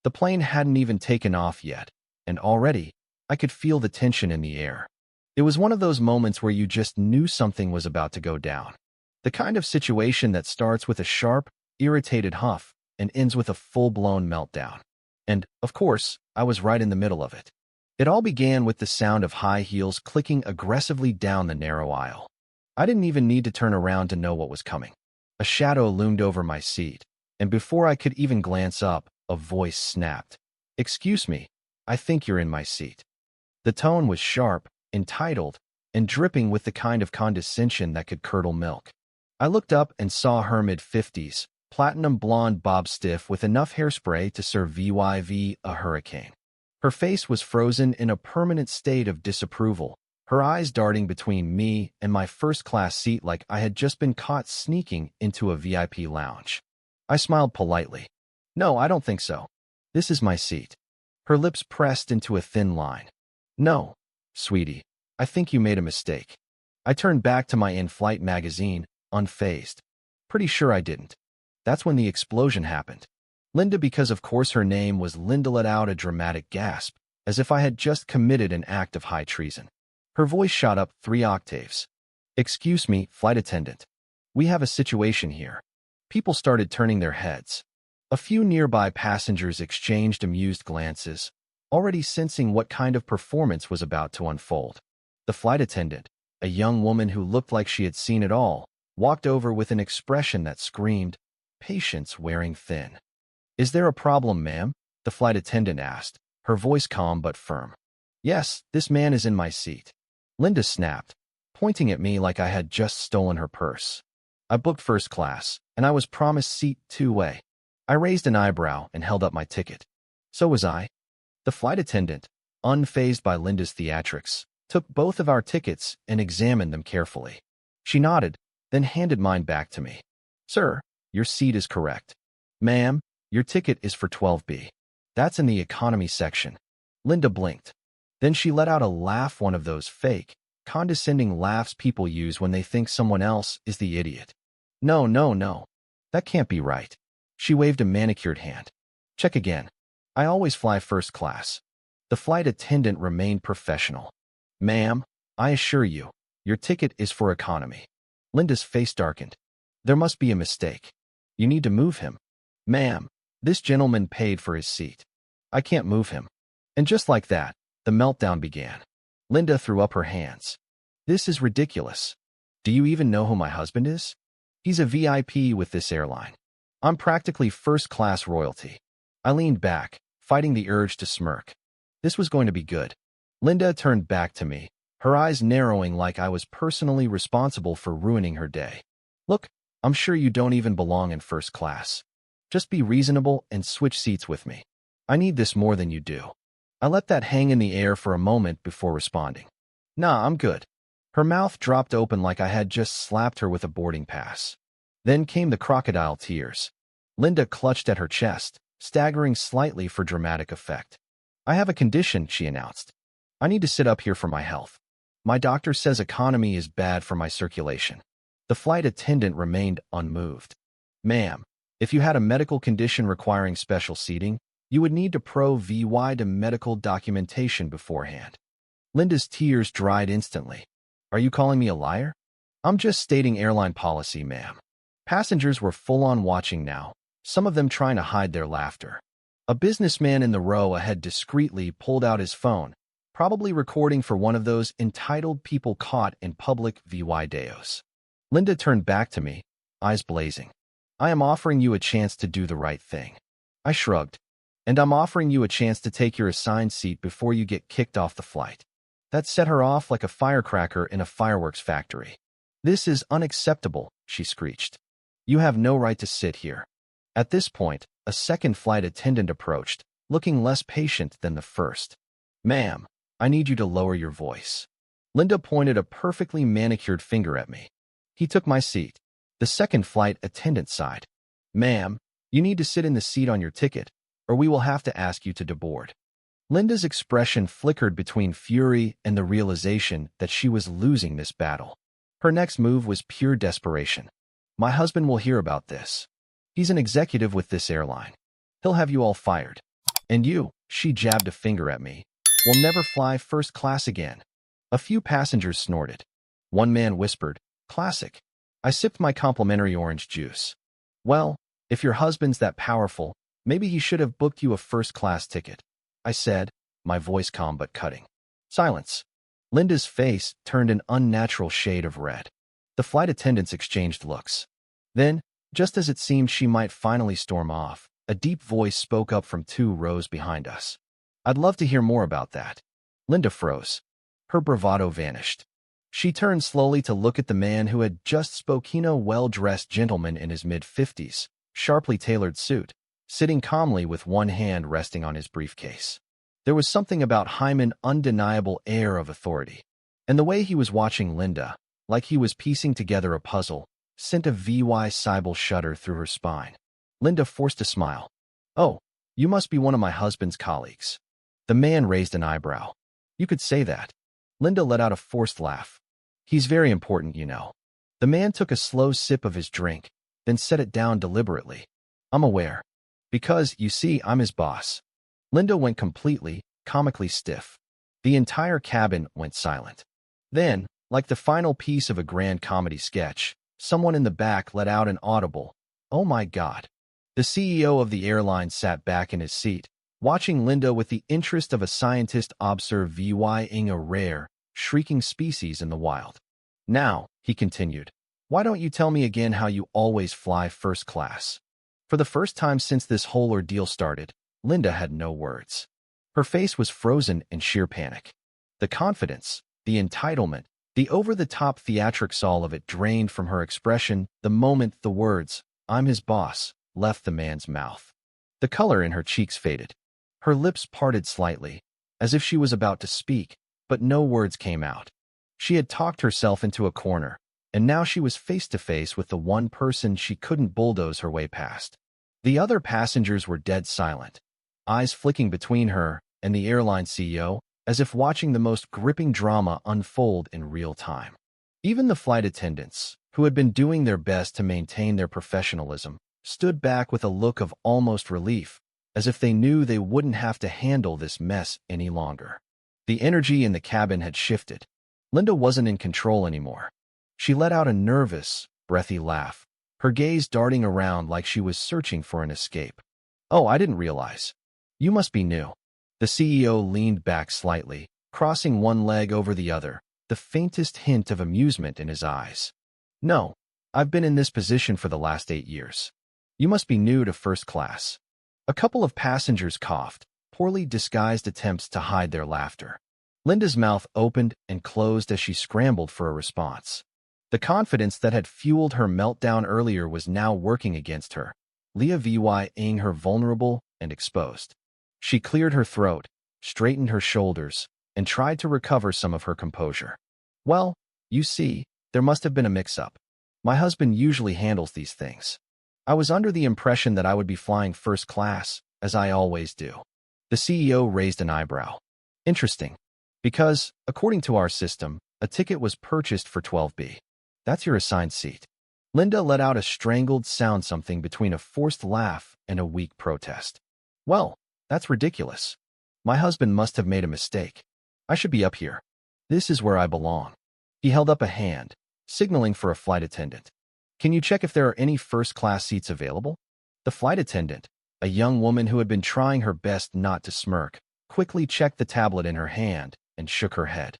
The plane hadn't even taken off yet, and already, I could feel the tension in the air. It was one of those moments where you just knew something was about to go down. The kind of situation that starts with a sharp, irritated huff and ends with a full-blown meltdown. And, of course, I was right in the middle of it. It all began with the sound of high heels clicking aggressively down the narrow aisle. I didn't even need to turn around to know what was coming. A shadow loomed over my seat, and before I could even glance up, a voice snapped. "Excuse me, I think you're in my seat." The tone was sharp, entitled, and dripping with the kind of condescension that could curdle milk. I looked up and saw her mid-50s, platinum blonde bob stiff with enough hairspray to serve VYV a hurricane. Her face was frozen in a permanent state of disapproval, her eyes darting between me and my first-class seat like I had just been caught sneaking into a VIP lounge. I smiled politely. "No, I don't think so. This is my seat." Her lips pressed into a thin line. "No, sweetie, I think you made a mistake." I turned back to my in-flight magazine, unfazed. Pretty sure I didn't. That's when the explosion happened. Linda, because of course her name was Linda, let out a dramatic gasp, as if I had just committed an act of high treason. Her voice shot up 3 octaves. "Excuse me, flight attendant. We have a situation here." People started turning their heads. A few nearby passengers exchanged amused glances, already sensing what kind of performance was about to unfold. The flight attendant, a young woman who looked like she had seen it all, walked over with an expression that screamed, "Patience wearing thin." "Is there a problem, ma'am?" the flight attendant asked, her voice calm but firm. "Yes, this man is in my seat." Linda snapped, pointing at me like I had just stolen her purse. "I booked first class, and I was promised seat 2A. I raised an eyebrow and held up my ticket. "So was I." The flight attendant, unfazed by Linda's theatrics, took both of our tickets and examined them carefully. She nodded, then handed mine back to me. "Sir, your seat is correct. Ma'am, your ticket is for 12B. That's in the economy section." Linda blinked. Then she let out a laugh, one of those fake, condescending laughs people use when they think someone else is the idiot. "No, no, no. That can't be right." She waved a manicured hand. "Check again. I always fly first class." The flight attendant remained professional. "Ma'am, I assure you, your ticket is for economy." Linda's face darkened. "There must be a mistake. You need to move him." "Ma'am, this gentleman paid for his seat. I can't move him." And just like that, the meltdown began. Linda threw up her hands. "This is ridiculous. Do you even know who my husband is? He's a VIP with this airline. I'm practically first-class royalty." I leaned back, fighting the urge to smirk. This was going to be good. Linda turned back to me, her eyes narrowing like I was personally responsible for ruining her day. "Look, I'm sure you don't even belong in first class. Just be reasonable and switch seats with me. I need this more than you do." I let that hang in the air for a moment before responding. "Nah, I'm good." Her mouth dropped open like I had just slapped her with a boarding pass. Then came the crocodile tears. Linda clutched at her chest, staggering slightly for dramatic effect. "I have a condition," she announced. "I need to sit up here for my health. My doctor says economy is bad for my circulation." The flight attendant remained unmoved. "Ma'am, if you had a medical condition requiring special seating, you would need to provide medical documentation beforehand." Linda's tears dried instantly. "Are you calling me a liar?" "I'm just stating airline policy, ma'am." Passengers were full-on watching now, some of them trying to hide their laughter. A businessman in the row ahead discreetly pulled out his phone, probably recording for one of those entitled people caught in public videos. Linda turned back to me, eyes blazing. "I am offering you a chance to do the right thing." I shrugged. "And I'm offering you a chance to take your assigned seat before you get kicked off the flight." That set her off like a firecracker in a fireworks factory. "This is unacceptable," she screeched. "You have no right to sit here." At this point, a second flight attendant approached, looking less patient than the first. "Ma'am, I need you to lower your voice." Linda pointed a perfectly manicured finger at me. He took my seat. The second flight attendant sighed. "Ma'am, you need to sit in the seat on your ticket, or we will have to ask you to deboard." Linda's expression flickered between fury and the realization that she was losing this battle. Her next move was pure desperation. "My husband will hear about this. He's an executive with this airline. He'll have you all fired." And you, she jabbed a finger at me, will never fly first class again. A few passengers snorted. One man whispered, classic. I sipped my complimentary orange juice. Well, if your husband's that powerful, maybe he should have booked you a first-class ticket, I said, my voice calm but cutting. Silence. Linda's face turned an unnatural shade of red. The flight attendants exchanged looks. Then, just as it seemed she might finally storm off, a deep voice spoke up from 2 rows behind us. I'd love to hear more about that. Linda froze. Her bravado vanished. She turned slowly to look at the man who had just spoken, a well-dressed gentleman in his mid-50s, sharply tailored suit, sitting calmly with one hand resting on his briefcase. There was something about Hyman's undeniable air of authority, and the way he was watching Linda, like he was piecing together a puzzle, sent a visceral shudder through her spine. Linda forced a smile. Oh, you must be one of my husband's colleagues. The man raised an eyebrow. You could say that. Linda let out a forced laugh. He's very important, you know. The man took a slow sip of his drink, then set it down deliberately. I'm aware. Because, you see, I'm his boss. Linda went completely, comically stiff. The entire cabin went silent. Then, like the final piece of a grand comedy sketch, someone in the back let out an audible, "Oh my God." The CEO of the airline sat back in his seat, watching Linda with the interest of a scientist observing a rare, shrieking species in the wild. Now, he continued, why don't you tell me again how you always fly first class? For the first time since this whole ordeal started, Linda had no words. Her face was frozen in sheer panic. The confidence, the entitlement, the over-the-top theatrics, all of it drained from her expression the moment the words, "I'm his boss," left the man's mouth. The color in her cheeks faded. Her lips parted slightly, as if she was about to speak, but no words came out. She had talked herself into a corner, and now she was face to face with the one person she couldn't bulldoze her way past. The other passengers were dead silent, eyes flicking between her and the airline CEO, as if watching the most gripping drama unfold in real time. Even the flight attendants, who had been doing their best to maintain their professionalism, stood back with a look of almost relief, as if they knew they wouldn't have to handle this mess any longer. The energy in the cabin had shifted. Linda wasn't in control anymore. She let out a nervous, breathy laugh, her gaze darting around like she was searching for an escape. Oh, I didn't realize. You must be new. The CEO leaned back slightly, crossing one leg over the other, the faintest hint of amusement in his eyes. No, I've been in this position for the last 8 years. You must be new to first class. A couple of passengers coughed, poorly disguised attempts to hide their laughter. Linda's mouth opened and closed as she scrambled for a response. The confidence that had fueled her meltdown earlier was now working against her, leaving her vulnerable and exposed. She cleared her throat, straightened her shoulders, and tried to recover some of her composure. Well, you see, there must have been a mix-up. My husband usually handles these things. I was under the impression that I would be flying first class, as I always do. The CEO raised an eyebrow. Interesting. Because, according to our system, a ticket was purchased for 12B. That's your assigned seat. Linda let out a strangled sound, something between a forced laugh and a weak protest. Well, that's ridiculous. My husband must have made a mistake. I should be up here. This is where I belong. He held up a hand, signaling for a flight attendant. Can you check if there are any first-class seats available? The flight attendant, a young woman who had been trying her best not to smirk, quickly checked the tablet in her hand and shook her head.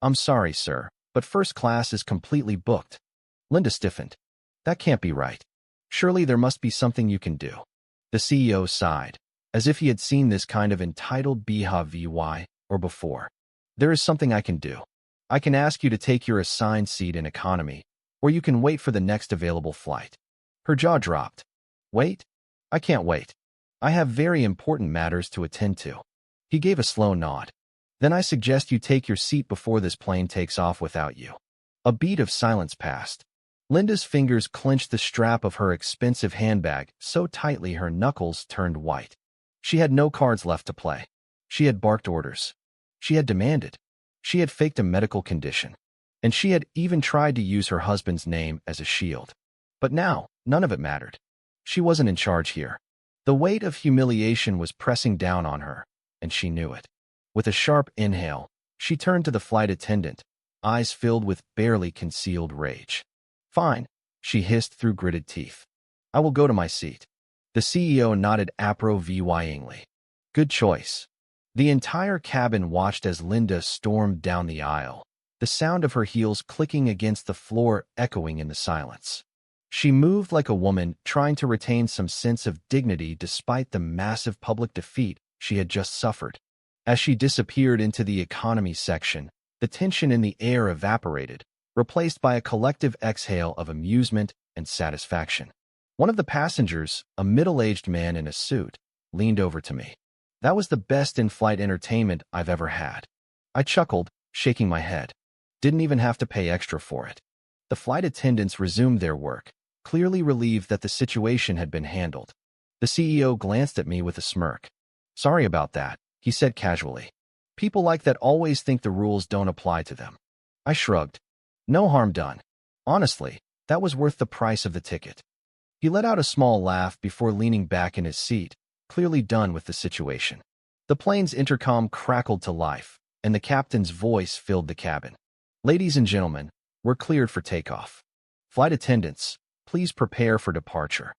I'm sorry, sir, but first class is completely booked. Linda stiffened. That can't be right. Surely there must be something you can do. The CEO sighed, as if he had seen this kind of entitled behavior or before. There is something I can do. I can ask you to take your assigned seat in economy, or you can wait for the next available flight. Her jaw dropped. Wait? I can't wait. I have very important matters to attend to. He gave a slow nod. Then I suggest you take your seat before this plane takes off without you. A beat of silence passed. Linda's fingers clenched the strap of her expensive handbag so tightly her knuckles turned white. She had no cards left to play. She had barked orders. She had demanded. She had faked a medical condition. And she had even tried to use her husband's name as a shield. But now, none of it mattered. She wasn't in charge here. The weight of humiliation was pressing down on her, and she knew it. With a sharp inhale, she turned to the flight attendant, eyes filled with barely concealed rage. "Fine," she hissed through gritted teeth. "I will go to my seat." The CEO nodded approvingly. "Good choice." The entire cabin watched as Linda stormed down the aisle, the sound of her heels clicking against the floor echoing in the silence. She moved like a woman trying to retain some sense of dignity despite the massive public defeat she had just suffered. As she disappeared into the economy section, the tension in the air evaporated, replaced by a collective exhale of amusement and satisfaction. One of the passengers, a middle-aged man in a suit, leaned over to me. "That was the best in-flight entertainment I've ever had." I chuckled, shaking my head. Didn't even have to pay extra for it. The flight attendants resumed their work, clearly relieved that the situation had been handled. The CEO glanced at me with a smirk. "Sorry about that," he said casually. "People like that always think the rules don't apply to them." I shrugged. "No harm done. Honestly, that was worth the price of the ticket." He let out a small laugh before leaning back in his seat, clearly done with the situation. The plane's intercom crackled to life, and the captain's voice filled the cabin. "Ladies and gentlemen, we're cleared for takeoff. Flight attendants, please prepare for departure."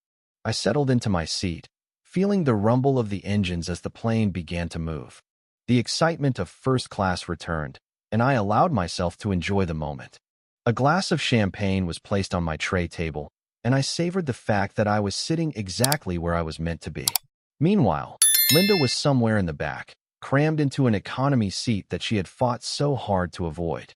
I settled into my seat, feeling the rumble of the engines as the plane began to move. The excitement of first class returned, and I allowed myself to enjoy the moment. A glass of champagne was placed on my tray table, and I savored the fact that I was sitting exactly where I was meant to be. Meanwhile, Linda was somewhere in the back, crammed into an economy seat that she had fought so hard to avoid.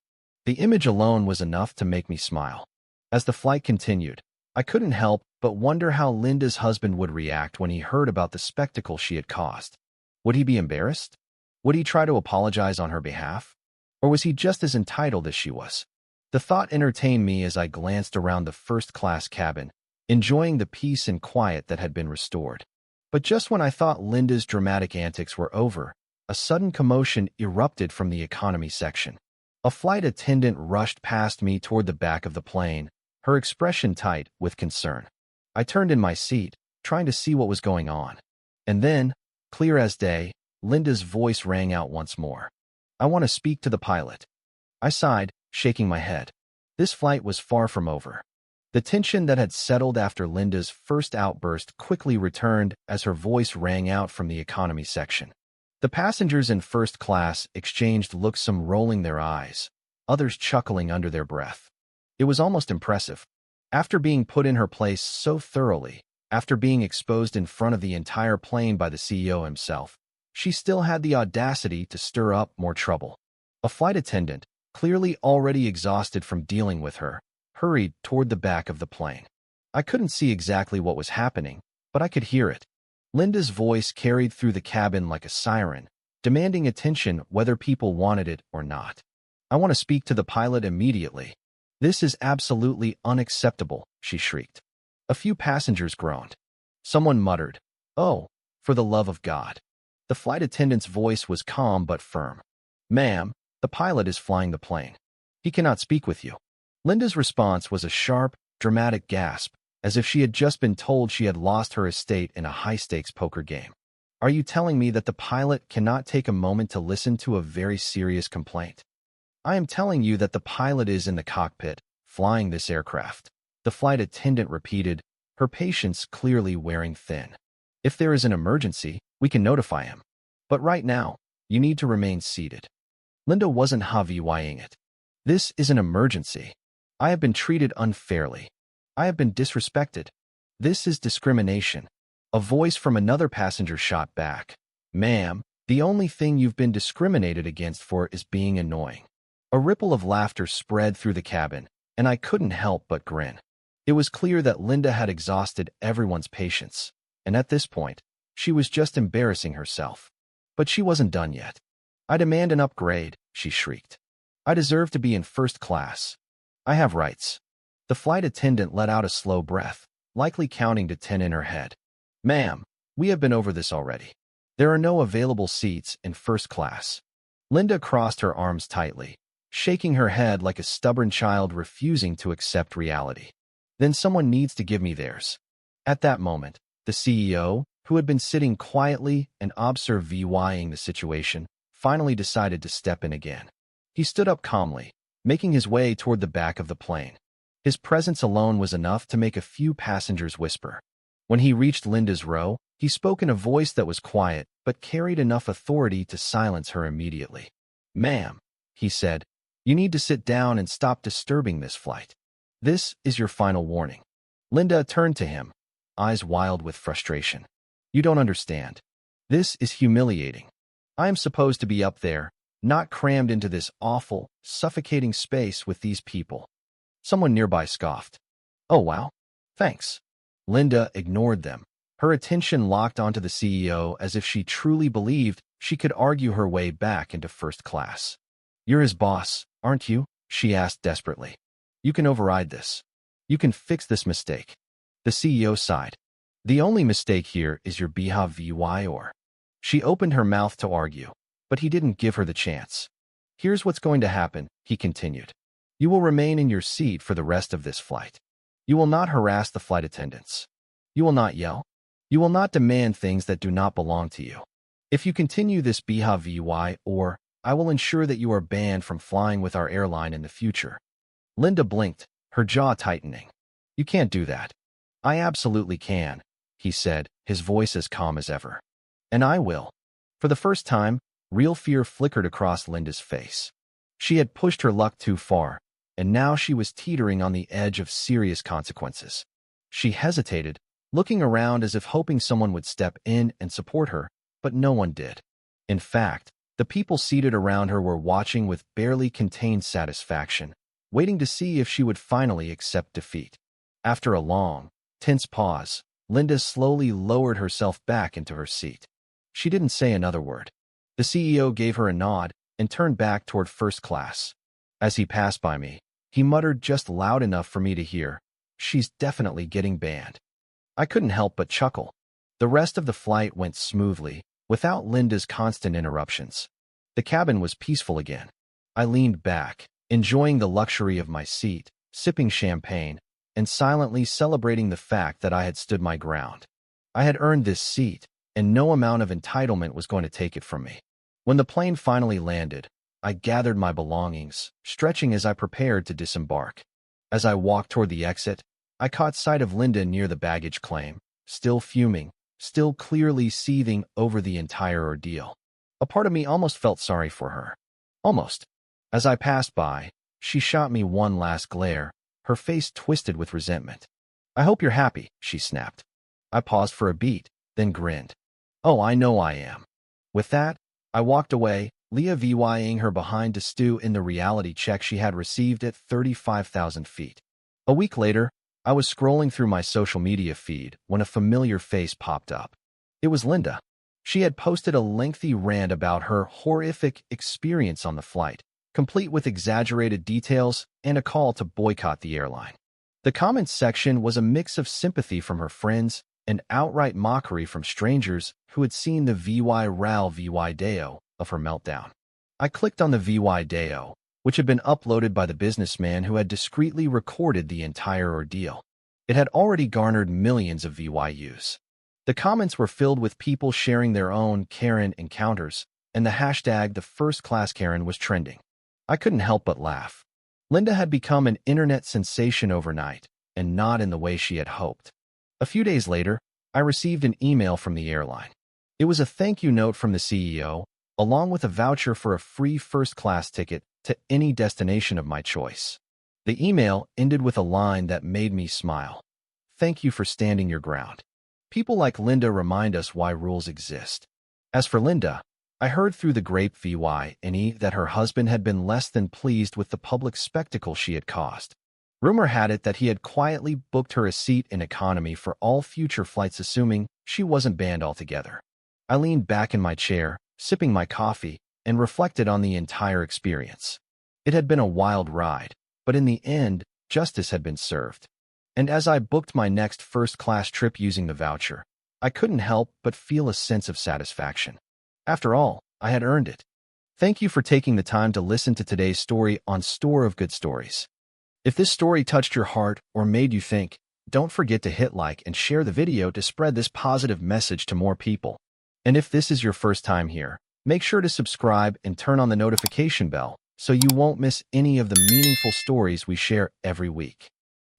The image alone was enough to make me smile. As the flight continued, I couldn't help but wonder how Linda's husband would react when he heard about the spectacle she had caused. Would he be embarrassed? Would he try to apologize on her behalf? Or was he just as entitled as she was? The thought entertained me as I glanced around the first-class cabin, enjoying the peace and quiet that had been restored. But just when I thought Linda's dramatic antics were over, a sudden commotion erupted from the economy section. A flight attendant rushed past me toward the back of the plane, her expression tight with concern. I turned in my seat, trying to see what was going on. And then, clear as day, Linda's voice rang out once more. "I want to speak to the pilot." I sighed, shaking my head. This flight was far from over. The tension that had settled after Linda's first outburst quickly returned as her voice rang out from the economy section. The passengers in first class exchanged looks, some rolling their eyes, others chuckling under their breath. It was almost impressive. After being put in her place so thoroughly, after being exposed in front of the entire plane by the CEO himself, she still had the audacity to stir up more trouble. A flight attendant, clearly already exhausted from dealing with her, hurried toward the back of the plane. I couldn't see exactly what was happening, but I could hear it. Linda's voice carried through the cabin like a siren, demanding attention whether people wanted it or not. "I want to speak to the pilot immediately." "This is absolutely unacceptable," she shrieked. A few passengers groaned. Someone muttered, "Oh, for the love of God." The flight attendant's voice was calm but firm. "Ma'am, the pilot is flying the plane. He cannot speak with you." Linda's response was a sharp, dramatic gasp, as if she had just been told she had lost her estate in a high-stakes poker game. "Are you telling me that the pilot cannot take a moment to listen to a very serious complaint?" "I am telling you that the pilot is in the cockpit, flying this aircraft," the flight attendant repeated, her patience clearly wearing thin. "If there is an emergency, we can notify him. But right now, you need to remain seated." Linda wasn't Hawaii-ing it. "This is an emergency. I have been treated unfairly. I have been disrespected. This is discrimination." A voice from another passenger shot back. "Ma'am, the only thing you've been discriminated against for is being annoying." A ripple of laughter spread through the cabin, and I couldn't help but grin. It was clear that Linda had exhausted everyone's patience, and at this point, she was just embarrassing herself. But she wasn't done yet. "I demand an upgrade," she shrieked. "I deserve to be in first class. I have rights." The flight attendant let out a slow breath, likely counting to 10 in her head. "Ma'am, we have been over this already. There are no available seats in first class." Linda crossed her arms tightly, shaking her head like a stubborn child refusing to accept reality. "Then someone needs to give me theirs." At that moment, the CEO, who had been sitting quietly and observing the situation, finally decided to step in again. He stood up calmly, making his way toward the back of the plane. His presence alone was enough to make a few passengers whisper. When he reached Linda's row, he spoke in a voice that was quiet but carried enough authority to silence her immediately. "Ma'am," he said, "you need to sit down and stop disturbing this flight. This is your final warning." Linda turned to him, eyes wild with frustration. "You don't understand. This is humiliating. I am supposed to be up there, not crammed into this awful, suffocating space with these people." Someone nearby scoffed. "Oh, wow. Thanks." Linda ignored them, her attention locked onto the CEO as if she truly believed she could argue her way back into first class. "You're his boss, aren't you?" she asked desperately. "You can override this. You can fix this mistake." The CEO sighed. "The only mistake here is your behavior." She opened her mouth to argue, but he didn't give her the chance. "Here's what's going to happen," he continued. "You will remain in your seat for the rest of this flight. You will not harass the flight attendants. You will not yell. You will not demand things that do not belong to you. If you continue this behavior, I will ensure that you are banned from flying with our airline in the future." Linda blinked, her jaw tightening. "You can't do that." "I absolutely can," he said, his voice as calm as ever. "And I will." For the first time, real fear flickered across Linda's face. She had pushed her luck too far, and now she was teetering on the edge of serious consequences. She hesitated, looking around as if hoping someone would step in and support her, but no one did. In fact, the people seated around her were watching with barely contained satisfaction, waiting to see if she would finally accept defeat. After a long, tense pause, Linda slowly lowered herself back into her seat. She didn't say another word. The CEO gave her a nod and turned back toward first class. As he passed by me, he muttered just loud enough for me to hear, "She's definitely getting banned." I couldn't help but chuckle. The rest of the flight went smoothly, without Linda's constant interruptions. The cabin was peaceful again. I leaned back, enjoying the luxury of my seat, sipping champagne, and silently celebrating the fact that I had stood my ground. I had earned this seat, and no amount of entitlement was going to take it from me. When the plane finally landed, I gathered my belongings, stretching as I prepared to disembark. As I walked toward the exit, I caught sight of Linda near the baggage claim, still fuming, still clearly seething over the entire ordeal. A part of me almost felt sorry for her. Almost. As I passed by, she shot me one last glare, her face twisted with resentment. "I hope you're happy," she snapped. I paused for a beat, then grinned. "Oh, I know I am." With that, I walked away, leaving her behind to stew in the reality check she had received at 35,000 feet. A week later, I was scrolling through my social media feed when a familiar face popped up. It was Linda. She had posted a lengthy rant about her horrific experience on the flight, complete with exaggerated details and a call to boycott the airline. The comments section was a mix of sympathy from her friends and outright mockery from strangers who had seen the video of her meltdown. I clicked on the video, which had been uploaded by the businessman who had discreetly recorded the entire ordeal. It had already garnered millions of views. The comments were filled with people sharing their own Karen encounters, and the hashtag #TheFirstClassKaren was trending. I couldn't help but laugh. Linda had become an internet sensation overnight, and not in the way she had hoped. A few days later, I received an email from the airline. It was a thank you note from the CEO, along with a voucher for a free first-class ticket to any destination of my choice. The email ended with a line that made me smile. "Thank you for standing your ground." People like Linda remind us why rules exist. As for Linda, I heard through the grapevine that her husband had been less than pleased with the public spectacle she had caused. Rumor had it that he had quietly booked her a seat in economy for all future flights, assuming she wasn't banned altogether. I leaned back in my chair, sipping my coffee, and reflected on the entire experience. It had been a wild ride, but in the end, justice had been served. And as I booked my next first-class trip using the voucher, I couldn't help but feel a sense of satisfaction. After all, I had earned it. Thank you for taking the time to listen to today's story on Store of Good Stories. If this story touched your heart or made you think, don't forget to hit like and share the video to spread this positive message to more people. And if this is your first time here, make sure to subscribe and turn on the notification bell so you won't miss any of the meaningful stories we share every week.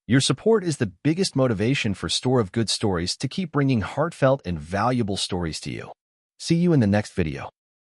Your support is the biggest motivation for Store of Good Stories to keep bringing heartfelt and valuable stories to you. See you in the next video.